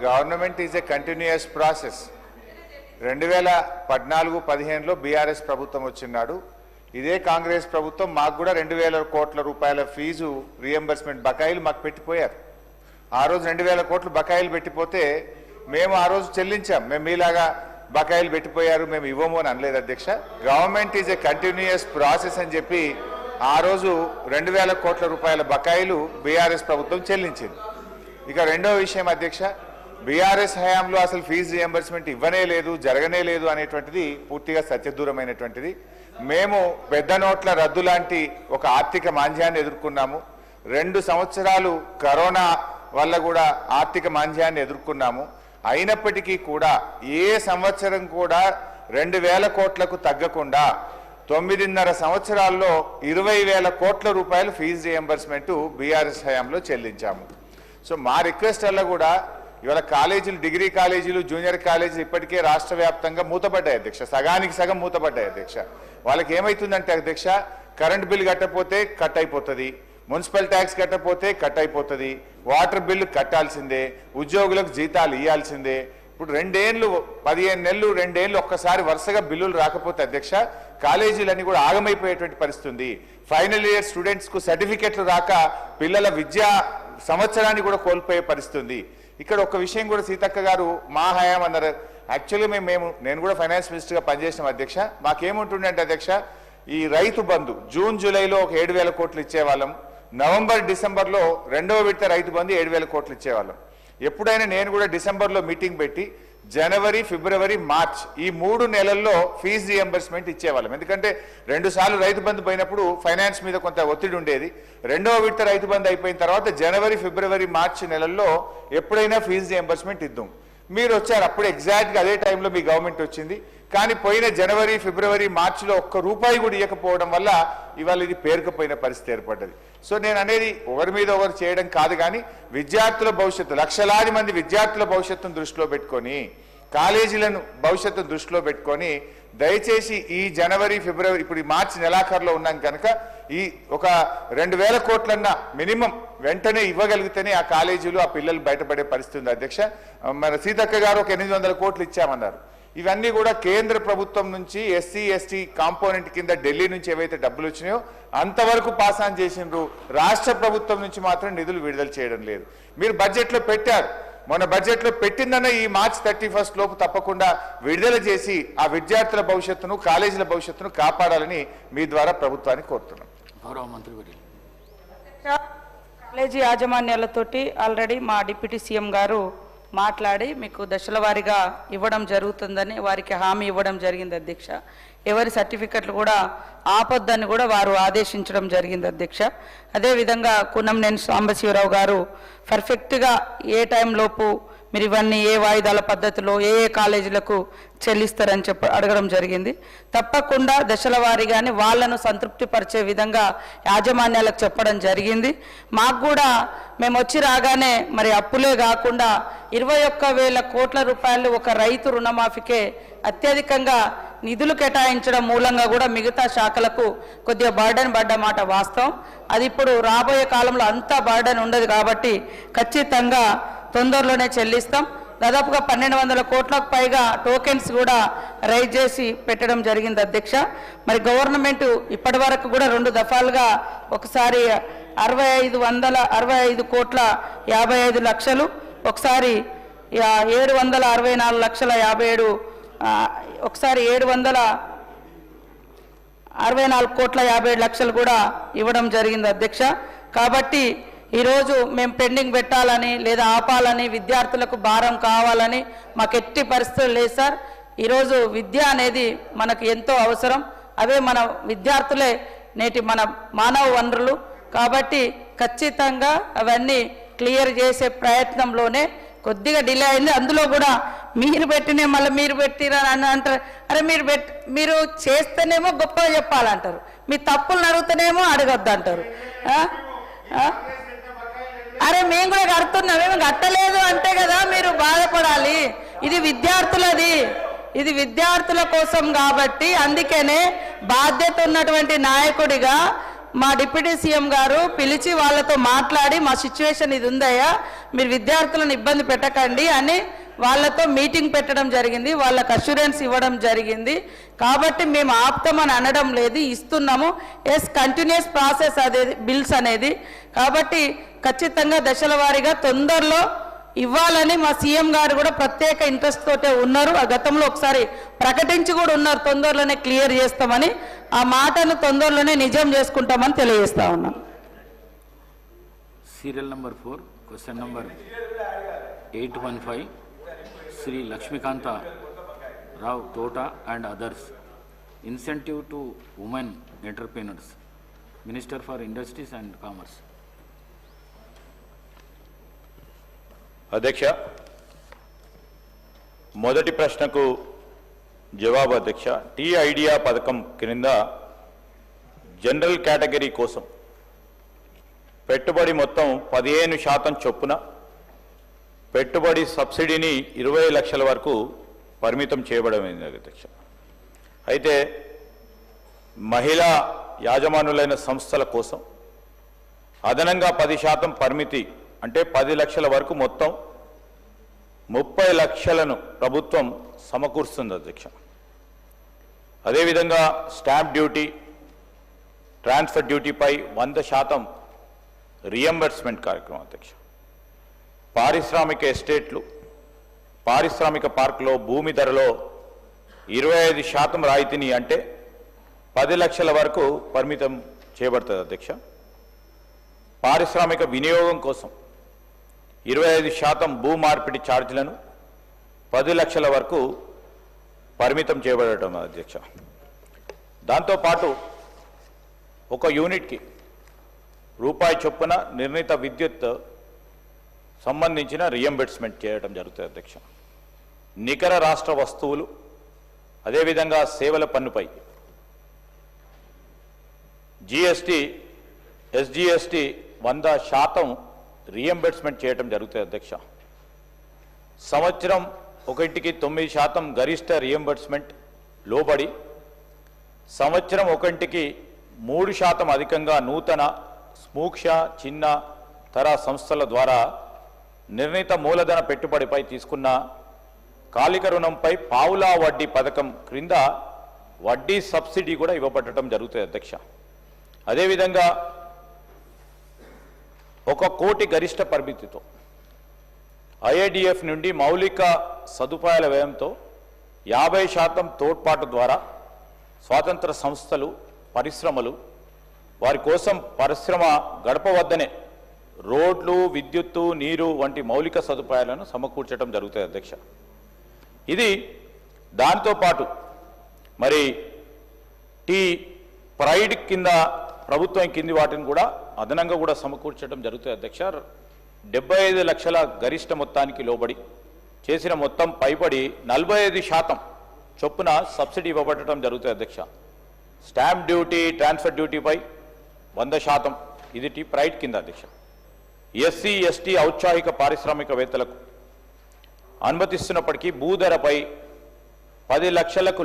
Government is a continuous process. 2014-15లో BRS ప్రభుత్వం వచ్చినాడు. ఇదే కాంగ్రెస్ ప్రభుత్వం మాకు కూడా 2,000 కోట్ల రూపాయల ఫీజు రీఎంబర్స్మెంట్ బకాయిలు మాకు పెట్టిపోయారు. ఆ రోజు 2,000 కోట్లు బకాయిలు పెట్టిపోతే మేము ఆ రోజు చెల్లించాం. మేము మీలాగా బకాయిలు పెట్టిపోయారు మేము ఇవ్వము అని అనలేదు అధ్యక్ష. Government is a continuous process అని చెప్పి ఆ రోజు 2,000 కోట్ల రూపాయల బకాయిలు బీఆర్ఎస్ ప్రభుత్వం చెల్లించింది. ఇక రెండో విషయం అధ్యక్ష, బీఆర్ఎస్ హయాంలో అసలు ఫీజు రియంబర్స్మెంట్ ఇవ్వనే లేదు, జరగనే లేదు అనేటువంటిది పూర్తిగా సత్యదూరమైనటువంటిది. మేము పెద్ద నోట్ల రద్దు లాంటి ఒక ఆర్థిక మాంద్యాన్ని ఎదుర్కొన్నాము. 2 సంవత్సరాలు కరోనా వల్ల కూడా ఆర్థిక మాంద్యాన్ని ఎదుర్కొన్నాము. అయినప్పటికీ కూడా ఏ సంవత్సరం కూడా 2,000 కోట్లకు తగ్గకుండా 9.5 సంవత్సరాల్లో 20,000 కోట్ల రూపాయలు ఫీజు రియంబర్స్మెంట్ బీఆర్ఎస్ హయాంలో చెల్లించాము. సో మా రిక్వెస్ట్ వల్ల కూడా ఇవాళ కాలేజీలు, డిగ్రీ కాలేజీలు, జూనియర్ కాలేజీలు ఇప్పటికే రాష్ట్ర వ్యాప్తంగా మూతపడ్డాయి అధ్యక్ష. సగానికి సగం మూతపడ్డాయి అధ్యక్ష. వాళ్ళకి ఏమవుతుందంటే అధ్యక్ష, కరెంట్ బిల్ కట్టకపోతే కట్ అయిపోతుంది, మున్సిపల్ ట్యాక్స్ కట్టకపోతే కట్ అయిపోతుంది, వాటర్ బిల్లు కట్టాల్సిందే, ఉద్యోగులకు జీతాలు ఇవ్వాల్సిందే. ఇప్పుడు 2 ఏళ్ళు 15 నెలలు 2 ఏళ్ళు ఒక్కసారి వరుసగా బిల్లులు రాకపోతే అధ్యక్ష కాలేజీలన్నీ కూడా ఆగమైపోయేటువంటి పరిస్థితి ఉంది. ఫైనల్ ఇయర్ స్టూడెంట్స్కు సర్టిఫికెట్లు రాక పిల్లల విద్యా సంవత్సరాన్ని కూడా కోల్పోయే పరిస్థితి ఉంది. ఇక్కడ ఒక విషయం కూడా సీతక్క గారు మా హయాం అన్నారు. యాక్చువల్గా నేను కూడా ఫైనాన్స్ మినిస్టర్గా పనిచేసిన అధ్యక్ష. మాకేముంటుండే అంటే అధ్యక్ష, ఈ రైతు బంధు జూన్ జూలైలో ఒక 7,000 కోట్లు ఇచ్చేవాళ్ళం. నవంబర్ డిసెంబర్లో 2వ విడత రైతు బంధు 7,000 కోట్లు ఇచ్చేవాళ్ళం. ఎప్పుడైనా నేను కూడా డిసెంబర్లో మీటింగ్ పెట్టి జనవరి, ఫిబ్రవరి, మార్చ్ ఈ 3 నెలల్లో ఫీజు రియంబర్స్మెంట్ ఇచ్చేవాళ్ళం. ఎందుకంటే 2 సార్లు రైతు బంధు పోయినప్పుడు ఫైనాన్స్ మీద కొంత ఒత్తిడి ఉండేది. 2వ విడత రైతు బంధు అయిపోయిన తర్వాత జనవరి, ఫిబ్రవరి, మార్చ్ నెలల్లో ఎప్పుడైనా ఫీజు రియంబర్స్మెంట్ ఇద్దాం. మీరు వచ్చారు, అప్పుడు ఎగ్జాక్ట్గా అదే టైంలో మీ గవర్నమెంట్ వచ్చింది. కానీ పోయిన జనవరి, ఫిబ్రవరి, మార్చిలో ₹1 కూడా ఇవ్వకపోవడం వల్ల ఇవాళ ఇది పేరుకుపోయిన పరిస్థితి ఏర్పడ్డది. సో నేను అనేది ఒకరి మీద ఒకరు చేయడం కాదు, కానీ విద్యార్థుల భవిష్యత్తు, లక్షలాది మంది విద్యార్థుల భవిష్యత్తును దృష్టిలో పెట్టుకొని, కాలేజీలను భవిష్యత్తును దృష్టిలో పెట్టుకొని దయచేసి ఈ జనవరి, ఫిబ్రవరి, ఇప్పుడు ఈ మార్చి నెలాఖరులో ఉన్నాం కనుక ఈ ఒక 2,000 కోట్లన్నా మినిమం వెంటనే ఇవ్వగలిగితేనే ఆ కాలేజీలు, ఆ పిల్లలు బయటపడే పరిస్థితి ఉంది అధ్యక్ష. మన సీతక్క గారు ఒక 800 కోట్లు ఇచ్చామన్నారు. ఇవన్నీ కూడా కేంద్ర ప్రభుత్వం నుంచి ఎస్సీ ఎస్టీ కాంపోనెంట్ కింద ఢిల్లీ నుంచి ఏవైతే డబ్బులు వచ్చినాయో అంతవరకు పాస్ ఆన్ చేసిండ్రు. రాష్ట్ర ప్రభుత్వం నుంచి మాత్రం నిధులు విడుదల చేయడం లేదు. మీరు బడ్జెట్లో పెట్టారు, మొన్న బడ్జెట్లో పెట్టిందన్న ఈ మార్చి 31 లోపు తప్పకుండా విడుదల చేసి ఆ విద్యార్థుల భవిష్యత్తును, కాలేజీల భవిష్యత్తును కాపాడాలని మీ ద్వారా ప్రభుత్వాన్ని కోరుతున్నాం. గౌరవ మంత్రి కాలేజీ యాజమాన్యాలతోటి ఆల్రెడీ మా డిప్యూటీ సీఎం గారు మాట్లాడి మీకు దశల వారీగా ఇవ్వడం జరుగుతుందని వారికి హామీ ఇవ్వడం జరిగింది అధ్యక్ష. ఎవరి సర్టిఫికెట్లు కూడా ఆపొద్దని కూడా వారు ఆదేశించడం జరిగింది అధ్యక్ష. అదేవిధంగా కున్నంనేని సాంబశివరావు గారు పర్ఫెక్ట్గా ఏ టైంలోపు మీరు ఇవన్నీ ఏ వాయిదాల పద్ధతిలో ఏ కాలేజీలకు చెల్లిస్తారని అడగడం జరిగింది. తప్పకుండా దశల వారీగానే వాళ్ళను సంతృప్తి పరిచే విధంగా యాజమాన్యాలకు చెప్పడం జరిగింది. మాకు కూడా మేము వచ్చి రాగానే మరి అప్పులే కాకుండా 21,000 కోట్ల రూపాయలు ఒక రైతు రుణమాఫీకే అత్యధికంగా నిధులు కేటాయించడం మూలంగా కూడా మిగతా శాఖలకు కొద్దిగా బర్డెన్ పడ్డ మాట వాస్తవం. అది ఇప్పుడు రాబోయే కాలంలో అంతా బర్డెన్ ఉండదు కాబట్టి ఖచ్చితంగా తొందరలోనే చెల్లిస్తాం. దాదాపుగా 1,200 కోట్లకు పైగా టోకెన్స్ కూడా రైజ్ చేసి పెట్టడం జరిగింది అధ్యక్ష. మరి గవర్నమెంట్ ఇప్పటి వరకు కూడా 2 దఫాలుగా ఒకసారి 6,565,55,57,00,000, ఒకసారి 764,57,00,000, ఒకసారి 764,57,00,000 కూడా ఇవ్వడం జరిగింది అధ్యక్ష. కాబట్టి ఈరోజు మేము పెండింగ్ పెట్టాలని లేదా ఆపాలని, విద్యార్థులకు భారం కావాలని మాకు ఎట్టి పరిస్థితులు లేదు సార్. ఈరోజు విద్య అనేది మనకు ఎంతో అవసరం. అవే మన విద్యార్థులే నేటి మన మానవ వనరులు. కాబట్టి ఖచ్చితంగా అవన్నీ క్లియర్ చేసే ప్రయత్నంలోనే కొద్దిగా డిలే అయింది. అందులో కూడా మీరు పెట్టినే మళ్ళీ మీరు పెట్టిరని అంటారు. అరే మీరు చేస్తేనేమో గొప్పగా చెప్పాలంటారు, మీ తప్పులను అడుగుతూనేమో అడగొద్దు అంటారు. అరే మేము కూడా కడుతున్నాం, మేము కట్టలేదు అంటే కదా మీరు బాధపడాలి. ఇది విద్యార్థులది, ఇది విద్యార్థుల కోసం కాబట్టి అందుకనే బాధ్యత ఉన్నటువంటి నాయకుడిగా మా డిప్యూటీ సీఎం గారు పిలిచి వాళ్ళతో మాట్లాడి మా సిచ్యువేషన్ ఇది ఉందయ్యా, మీరు విద్యార్థులను ఇబ్బంది పెట్టకండి అని వాళ్ళతో మీటింగ్ పెట్టడం జరిగింది, వాళ్ళకు అష్యూరెన్స్ ఇవ్వడం జరిగింది. కాబట్టి మేము ఆపుతామని అనడం లేదు, ఇస్తున్నాము. ఎస్, కంటిన్యూస్ ప్రాసెస్ అదే బిల్స్ అనేది. కాబట్టి ఖచ్చితంగా దశల వారీగా తొందరలో ఇవ్వాలని మా సీఎం గారు కూడా ప్రత్యేక ఇంట్రెస్ట్ తోటే ఉన్నారు. ఆ గతంలో ఒకసారి ప్రకటించి కూడా ఉన్నారు, తొందరలోనే క్లియర్ చేస్తామని. ఆ మాటను తొందరలోనే నిజం చేసుకుంటామని తెలియజేస్తా ఉన్నాం. Serial number 4, question number 815, Shri Lakshmikanta Rao Thota and others, incentive to women entrepreneurs, minister for industries and commerce. అధ్యక్ష, మొదటి ప్రశ్నకు జవాబు అధ్యక్ష. టీ ఐడియా పథకం క్రింద జనరల్ కేటగిరీ కోసం పెట్టుబడి మొత్తం 15% చొప్పున పెట్టుబడి సబ్సిడీని 20 లక్షల వరకు పరిమితం చేయబడింది అధ్యక్ష. అయితే మహిళా యాజమానులైన సంస్థల కోసం అదనంగా 10% పరిమితి, అంటే 10 లక్షల వరకు మొత్తం 30 లక్షలను ప్రభుత్వం సమకూరుస్తుంది అధ్యక్ష. అదేవిధంగా స్టాంప్ డ్యూటీ, ట్రాన్స్ఫర్ డ్యూటీపై 100% రియంబర్స్మెంట్ కార్యక్రమం అధ్యక్ష. పారిశ్రామిక ఎస్టేట్లు, పారిశ్రామిక పార్కులో భూమి ధరలో 25% రాయితీని, అంటే 10 లక్షల వరకు పరిమితం చేయబడుతుంది అధ్యక్ష. పారిశ్రామిక వినియోగం కోసం 25% భూ మార్పిడి ఛార్జీలను 10 లక్షల వరకు పరిమితం చేయబడటం అధ్యక్ష. దాంతోపాటు ఒక యూనిట్కి రూపాయి చొప్పున నిర్ణీత విద్యుత్ సంబంధించిన రియంబర్స్మెంట్ చేయడం జరుగుతుంది అధ్యక్ష. నికర రాష్ట్ర వస్తువులు, అదేవిధంగా సేవల పన్నుపై జిఎస్టీ, ఎస్జిఎస్టీ 100% రియంబర్స్మెంట్ చేయడం జరుగుతుంది అధ్యక్ష. సంవత్సరం ఒకటికి 9% గరిష్ట రియంబర్స్మెంట్ లోబడి, సంవత్సరం ఒకటికి 3% అధికంగా నూతన సూక్ష్మ చిన్న తర సంస్థల ద్వారా నిర్ణీత మూలధన పెట్టుబడిపై తీసుకున్న కాలిక రుణంపై పావులా వడ్డీ పథకం క్రింద వడ్డీ సబ్సిడీ కూడా ఇవ్వబడటం జరుగుతుంది అధ్యక్ష. అదేవిధంగా 1 కోటి గరిష్ట పరిమితితో ఐఏడిఎఫ్ నుండి మౌలిక సదుపాయాల వ్యయంతో 50% తోడ్పాటు ద్వారా స్వాతంత్ర సంస్థలు, పరిశ్రమలు వారి కోసం పరిశ్రమ గడప వద్దనే రోడ్లు, విద్యుత్తు, నీరు వంటి మౌలిక సదుపాయాలను సమకూర్చడం జరుగుతుంది అధ్యక్ష. ఇది దాంతోపాటు మరి టీ ప్రైడ్ కింద ప్రభుత్వం కింది వాటిని కూడా అదనంగా కూడా సమకూర్చడం జరుగుతుంది అధ్యక్ష. 75 లక్షల గరిష్ట మొత్తానికి లోబడి చేసిన మొత్తం పైబడి 45% చొప్పున సబ్సిడీ ఇవ్వబడటం జరుగుతుంది అధ్యక్ష. స్టాంప్ డ్యూటీ, ట్రాన్స్ఫర్ డ్యూటీపై 100%, ఇది టీ ప్రైడ్ కింద అధ్యక్ష. ఎస్సీ, ఎస్టీ ఔత్సాహిక పారిశ్రామికవేత్తలకు అనుమతిస్తున్నప్పటికీ భూధరపై 10 లక్షలకు